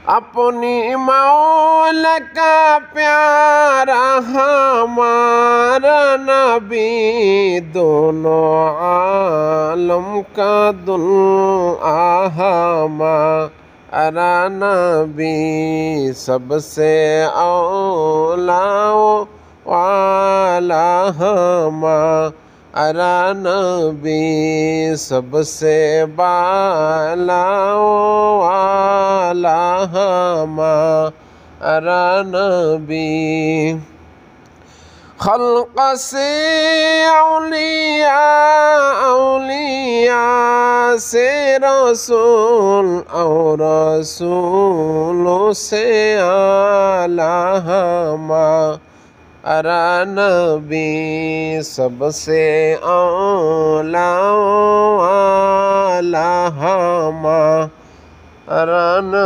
अपनी मौला का प्यारा हमारा नबी, दोनों आलम का दुल्हा हमारा नबी, सबसे औलाओ वाला हमारा नबी, सबसे बालाओ वाला हमारा नबी। खल्क़ से औलिया, औलिया से रसूल, और रसूलों से आला हमारा नबी, सबसे औला वाला हमारा नबी।